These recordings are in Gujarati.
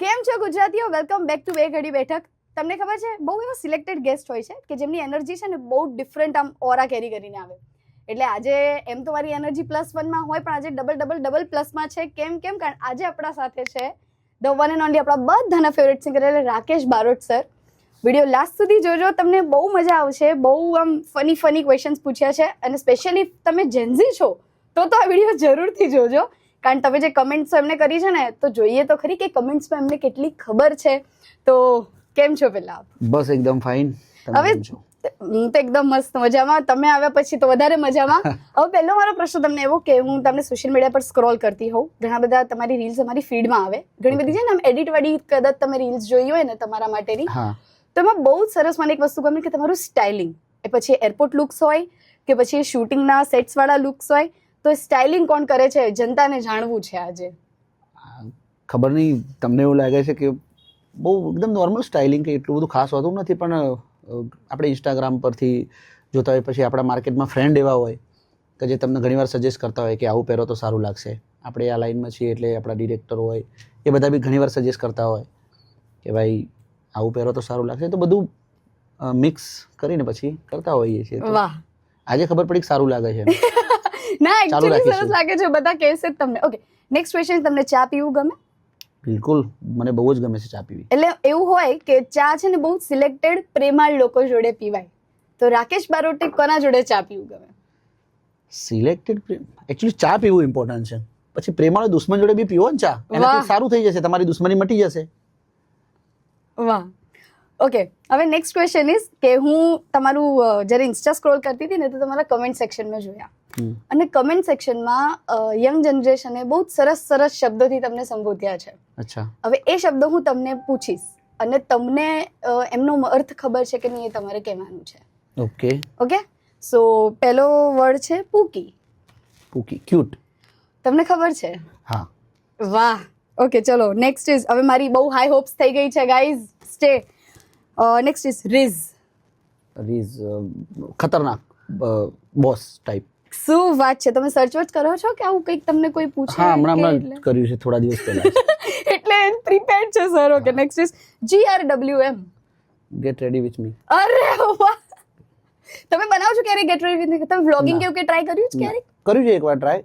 કેમ છો ગુજરાતીઓ? વેલકમ બેક ટુ બે ઘડી બેઠક. તમને ખબર છે બહુ એવા સિલેક્ટેડ ગેસ્ટ હોય છે કે જેમની એનર્જી છે ને બહુ ડિફરન્ટ આમ ઓરા કેરી કરીને આવે. એટલે આજે એમ તો મારી એનર્જી +1 હોય પણ આજે ડબલ પ્લસમાં છે. કેમ કારણ આજે આપણા સાથે છે ધ વન એન્ડ ઓનલી આપણા બધાના ફેવરેટ સિંગર એટલે Rakesh Barot sir. Video last સુધી જોજો, તમને બહુ મજા આવશે. બહુ આમ ફની ક્વેશ્ચન્સ પૂછ્યા છે અને સ્પેશિયલી તમે જેન્ઝી છો તો આ વિડીયો જરૂરથી જોજો, કારણ તમે જે કમેન્ટ્સ એમને કરી છે ને તો જોઈએ તો ખરી કે કમેન્ટ્સમાં એમને કેટલી ખબર છે. તો કેમ છો પેલા? બસ એકદમ ફાઇન. હવે હું તો એકદમ મસ્ત મજામાં. તમે આવ્યા પછી તો વધારે મજામાં. હવે પહેલો મારો પ્રશ્ન તમને એવો કે હું તમને સોશિયલ મીડિયા પર સ્ક્રોલ કરતી હોઉં, ઘણા બધા તમારી રીલ્સ અમારી ફીડમાં આવે, ઘણી બધી છે ને આમ એડિટ વાળી કદાચ તમે રીલ્સ જોઈ હોય ને તમારા માટેની, તો એમાં બહુ જ સરસ મને એક વસ્તુ ગમે કે તમારું સ્ટાઇલિંગ, એ પછી એરપોર્ટ લુક્સ હોય કે પછી શૂટિંગના સેટ્સ વાળા લુક્સ હોય, તો સ્ટાઇલિંગ કોણ કરે છે જનતાને જાણવું છે આજે. ખબર નહીં તમને એવું લાગે છે કે બહુ એકદમ નોર્મલ સ્ટાઇલિંગ કે એટલું બધું ખાસ હોતું નથી, પણ આપણે ઇન્સ્ટાગ્રામ પરથી જોતા હોય, પછી આપણા માર્કેટમાં ફ્રેન્ડ એવા હોય કે જે તમને ઘણીવાર સજેસ્ટ કરતા હોય કે આવું પહેરો તો સારું લાગશે. આપણે આ લાઇનમાં છીએ એટલે આપણા ડિરેક્ટર હોય એ બધા બી ઘણીવાર સજેસ્ટ કરતા હોય કે ભાઈ આવું પહેરો તો સારું લાગશે. તો બધું મિક્સ કરીને પછી કરતા હોઈએ છીએ. વાહ, આજે ખબર પડી કે સારું લાગે છે. ના એકચ્યુઅલી સરસ લાગે છે, બધા કહેશે જ તમને. ઓકે, નેક્સ્ટ ક્વેશ્ચન, તમને ચા પીવું ગમે? બિલકુલ, મને બહુ જ ગમે છે ચા પીવી. એટલે એવું હોય કે ચા છે ને બહુ સિલેક્ટેડ પ્રેમાળ લોકો જોડે પીવાય, તો રાકેશ બારોટે કોના જોડે ચા પીવું ગમે? સિલેક્ટેડ એકચ્યુઅલી ચા પીવું ઇમ્પોર્ટન્ટ છે, પછી પ્રેમાળ દુશ્મન જોડે બી પીવો ને ચા, એનાથી સારું થઈ જશે, તમારી દુશ્મની મટી જશે. વાહ. ઓકે, હવે નેક્સ્ટ ક્વેશ્ચન ઇઝ કે હું તમારું જ્યારે ઇન્સ્ટા સ્ક્રોલ કરતી હતી ને તો તમારા કમેન્ટ સેક્શનમાં જોયા, અને કમેન્ટ સેક્શનમાં યંગ જનરેશને બહુ સરસ શબ્દોથી તમને સંબોધ્યા છે. અચ્છા, હવે એ શબ્દો હું તમને પૂછીશ અને તમને એમનો અર્થ ખબર છે કે નહીં એ તમારે કહેવાનું છે. ઓકે, સો પહેલો વર્ડ છે પૂકી. પૂકી, ક્યુટ. તમને ખબર છે? હા. વાહ. ઓકે, ચલો નેક્સ્ટ ઇઝ, હવે મારી બહુ હાઈ હોપ્સ થઈ ગઈ છે guys, stay. Next is rizz. Rizz ખતરનાક બોસ ટાઈપ. શું વાત છે, તમે સર્ચ વર્ચ કરો છો કે આવું કંઈક તમને કોઈ પૂછે? હા, હમણાં કર્યું છે થોડા દિવસ પહેલા. એટલે પ્રિપેર્ડ છે sir. Okay, next is GRWM. Gate ready with me. અરે વાહ, તમે બનાવો છો ક્યારે ગેટ રેડી વિથ મી? તમે વ્લોગિંગ કેવું કે ટ્રાય કર્યું છે ક્યારે? કર્યું છે એકવાર ટ્રાય,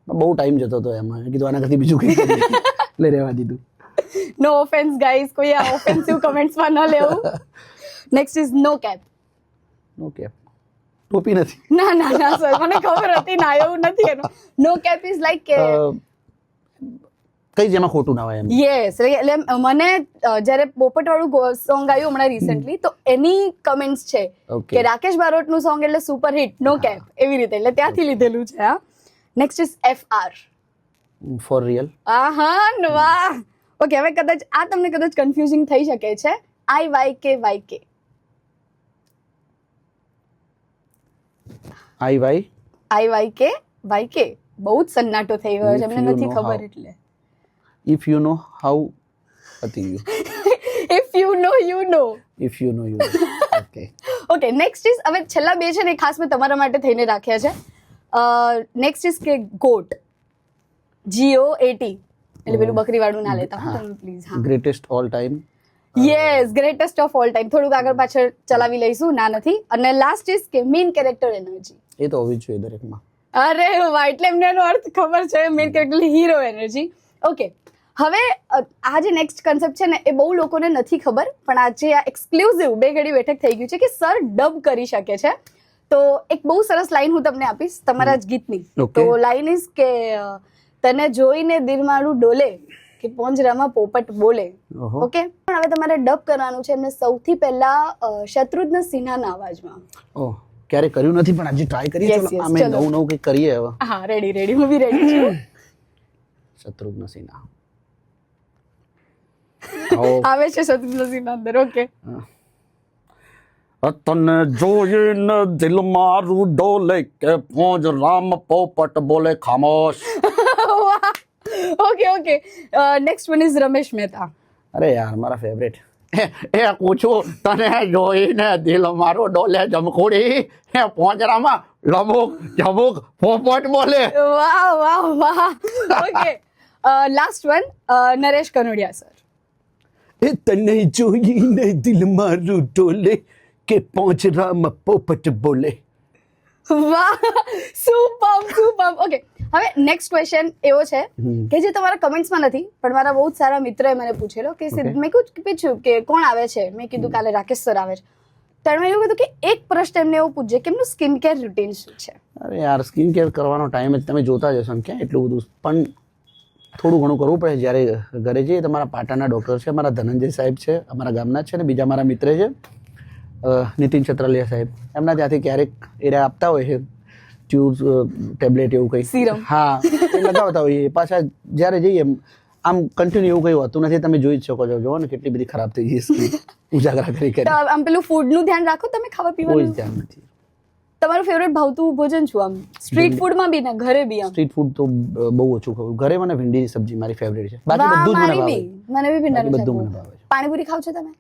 બહુ ટાઈમ જતો હતો એમાં, કીધું આના કરતી બીજું કંઈ એટલે રહેવા દીધું. નો ઓફેન્સ ગાઈઝ, કોઈ આ ઓફેન્સિવ કમેન્ટ્સમાં ન લેવું. Next is no cap. No cap, ટોપી નથી. ના સર, મને ખબર હતી ના, એવું નથી એનું. નો કેપ ઇઝ લાઈક કે કઈ જેમાં ખોટું ના હોય એમ. યસ, એટલે મને જ્યારે પોપટ વાળું સોંગ આવ્યું હમણાં રિસેન્ટલી, તો એની કમેન્ટ્સ છે કે રાકેશ બારોટનું સોંગ એટલે સુપર હિટ, નો કેપ, એવી રીતે, એટલે ત્યાંથી લીધેલું છે. હા. Next is FR. For real. આહા, વાહ. ઓકે, હવે કદાચ આ તમને કદાચ કન્ફ્યુઝિંગ થઈ શકે છે. IYK. YK. બહુ જ સન્નાટો થઈ ગયો છે, એમને નથી ખબર એટલે. If you know how, હતી. If you know, you know. If you know, you know. Okay. Okay, next is, હવે છેલ્લા બે છે ને ખાસ મેં તમારા માટે થઈને રાખ્યા છે. નેક્સ્ટ ઇઝ કે ગોટ. GOAT, એટલે પેલું બકરી વાળું ના લેતા પ્લીઝ. હા, greatest all time. Yes, greatest of all time. થોડુંક આગળ પાછળ ચલાવી લઈશું, ના નથી. અને લાસ્ટ ઇઝ કે મેઇન કેરેક્ટર એનર્જી. એ તો હોવી જ જોઈએ દરેકમાં. અરે વાહ, એટલે એમને એનો અર્થ ખબર છે, main character hero energy. Okay, હવે આ જે નેક્સ્ટ કન્સેપ્ટ છે ને એ બહુ લોકોને નથી ખબર, પણ આજે આ એક્સક્લુઝિવ બે ઘડી બેઠક થઈ ગયું છે કે સર ડબ કરી શકે છે. તો એક બહુ સરસ લાઈન હું તમને આપીશ તમારા જ ગીતની. તો લાઈન ઇઝ કે તને જોઈને દિલ મારું ડોલે કે પોંજરામાં પોપટ બોલે. ઓકે, પણ હવે તમારે ડબ કરવાનું છે એમને સૌથી પહેલા શત્રુઘ્ન સિન્હાના અવાજમાં. ઓહ, ક્યારે કર્યું નથી પણ આજે ટ્રાય કરીએ. ચલો અમે નવું કંઈક કરીએ હવે. હા, રેડી, હું બી રેડી છું. શત્રુઘ્ન સિન્હા આવે છે. શત્રુઘ્ન સિન્હા અંદર. ઓકે. તને જોઈને દિલ મારું ડોલે કે પોંજરામ પોપટ બોલે ખામોશ. Okay, next one is Ramesh Mehta. અરે યાર, મારા ફેવરેટ. એ પૂછું તને જોઈને દિલ મારો ડોલે જમખોડી એ પોંજરામાં લબુક જબુક પોપટ બોલે. વાહ. Okay, last one, Naresh Kanodia sir. એ તને જોઈને દિલ મારું ડોલે કે પહોંચરામાં પોપટ બોલે. વાહ, સુપર. ઓકે, હવે નેક્સ્ટ ક્વેશ્ચન એવો છે કે જે તમારા કમેન્ટ્સમાં નથી, પણ મારા બહુ જ સારા મિત્રએ મને પૂછેલો કે મેં પૂછ્યું કે કોણ આવે છે, મેં કીધું કાલે રાકેશ સર આવે છે. તો એમણે એવું કીધું કે એક પ્રશ્ન એમને એવું પૂછજે કે એમનું સ્કિન કેર રૂટીન શું છે. અરે યાર, સ્કિન કેર કરવાનો ટાઈમ જ તમે જોતા જ હશો ને, ક્યાં એટલું બધું, પણ થોડું ઘણું કરવું પડે. જ્યારે ઘરે જઈએ તમારા પાટણના ડૉક્ટર છે, અમારા ધનંજય સાહેબ છે, અમારા ગામના જ છે, ને બીજા મારા મિત્ર છે નીતિન ચત્રાલિયા સાહેબ, એમના ત્યાંથી ક્યારેક એરિયા આપતા હોય છે ટ્યુબ્સ, ટેબ્લેટ એવું કંઈ Serum. હા, એ લગાવતા હોઈએ. પાછા જ્યારે જઈએ આમ કન્ટિન્યુ એવું કંઈ હોતું નથી. તમે જોઈ જ શકો છો, જોવો ને કેટલી બધી ખરાબ થઈ ગઈ સ્કિન ઉજાગરા કરી કરી. તો આમ પેલું ફૂડનું ધ્યાન રાખો તમે, ખાવા કોઈ જ પીવાનું. ધ્યાન નથી. તમારું ફેવરેટ ભાવતું ભોજન શું? આમ સ્ટ્રીટ ફૂડમાં બી ને ઘરે બી? આમ સ્ટ્રીટ ફૂડ તો બહુ ઓછું ખાવું. ઘરે મને ભીંડીની સબ્જી મારી ફેવરેટ છે, બાકી વાહ, બધું જ મને મારી ભાવે. બી, મને બી ભીંડાનું બાકી બધું શાક મને બહુ. ભાવે છે. પાણીપુરી ખાવ છો તમે?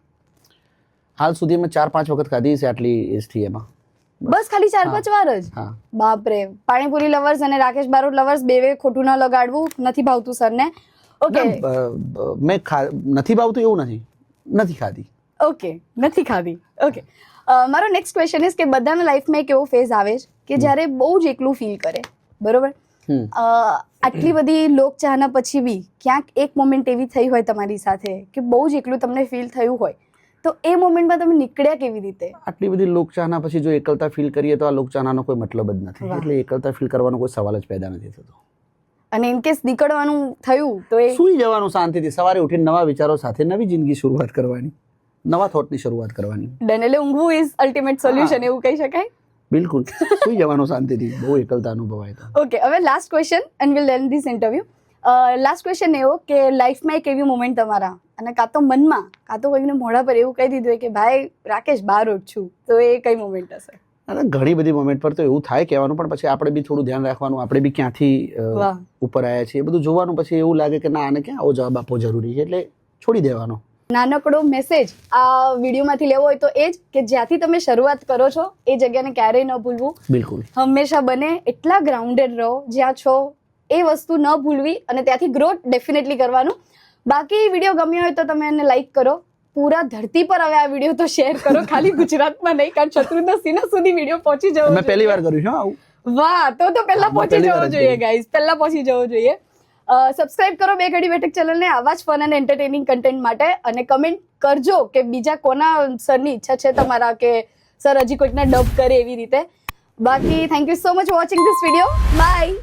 હાલ સુધી મેં 4-5 વખત ખાધી છે આટલી એજથી એમાં. બસ ખાલી 4-5 વાર જ? હા. બાપરે, પાણીપુરી લવર્સ અને રાકેશ બારોટ લવર્સ બેવે ખોટું ન લગાડવું, નથી ભાવતું સરને. ઓકે મેં નથી ભાવતું એવું નથી ખાધી. ઓકે, નથી ખાધી. ઓકે, મારો નેક્સ્ટ ક્વેશ્ચન ઇઝ કે બધાના લાઈફમાં એક એવો ફેઝ આવે છે કે જ્યારે બહુ જ એકલું ફીલ કરે, બરોબર? આટલી બધી લોકચાહના પછી બી ક્યાંક એક મોમેન્ટ એવી થઈ હોય તમારી સાથે કે બહુ જ એકલું તમને ફીલ થયું હોય, તો એ મોમેન્ટમાં તમે નીકળ્યા કેવી રીતે? આટલી બધી લોકચાહના પછી જો એકલતા ફીલ કરીએ તો આ લોકચાહનાનો કોઈ મતલબ જ નથી. વાહ. એટલે એકલતા ફીલ કરવાનો કોઈ સવાલ જ પેદા નથી થતો. અને ઇન કેસ નીકળવાનું થયું તો એ સૂઈ જવાનું શાંતિથી, સવારે ઉઠીને નવા વિચારો સાથે નવી જિંદગી શરૂઆત કરવાની, નવા થોટની શરૂઆત કરવાની. ડનેલે ઊંઘવું ઇઝ અલ્ટિમેટ સોલ્યુશન, એવું કહી શકાય? બિલકુલ, સૂઈ જવાનું શાંતિથી, બહુ એકલતા અનુભવાય તો. ઓકે, હવે last question and will and this interview. Last question એવો કે લાઈફમાં એક એવી મોમેન્ટ તમારા અને કાં તો મનમાં કાં તો કોઈને મોઢા પર એવું કહી દીધું હોય કે ભાઈ રાકેશ બારોટ છું, તો એ કઈ મોમેન્ટ હશે? અને ઘણી બધી મોમેન્ટ પર તો એવું થાય કહેવાનું, પણ પછી આપણે બી થોડું ધ્યાન રાખવાનું, આપણે બી ક્યાંથી વાહ. ઉપર આવ્યા છીએ એ બધું જોવાનું. પછી એવું લાગે કે ના, આને ક્યાં આવો જવાબ આપવો જરૂરી છે, એટલે છોડી દેવાનો. નાનકડો મેસેજ આ વિડીયોમાંથી લેવો હોય તો એ જ કે જ્યાંથી તમે શરૂઆત કરો છો એ જગ્યાને ક્યારેય ન ભૂલવું. બિલકુલ. હંમેશા બને એટલા ગ્રાઉન્ડેડ રહો જ્યાં છો, એ વસ્તુ ન ભૂલવી અને ત્યાંથી ગ્રોથ ડેફિનેટલી કરવાનું. બાકી વિડીયો ગમ્યો હોય તો તમે એને લાઈક કરો. પૂરા ધરતી પર હવે આ વિડીયો તો શેર કરો, ખાલી ગુજરાતમાં નહીં, કારણ શત્રુઘ્ન સિન્હા સુધી વિડીયો પહોંચી જવો મેં પહેલી વાર કર્યું છે આવું. વાહ, તો પહેલા પહોંચી પહેલી જવો વાર જ જોઈએ કર્યું. ગાઈઝ, પહેલા પહોંચી જવો જોઈએ. સબસ્ક્રાઇબ કરો બે ઘડી બેઠક ચેનલને આવા જ ફન અને એન્ટરટેનિંગ કન્ટેન્ટ માટે, અને કમેન્ટ કરજો કે બીજા કોના સરની ઈચ્છા છે તમારા કે સર હજી કોઈકને ડબ કરે એવી રીતે. બાકી thank you so much for watching this video. By.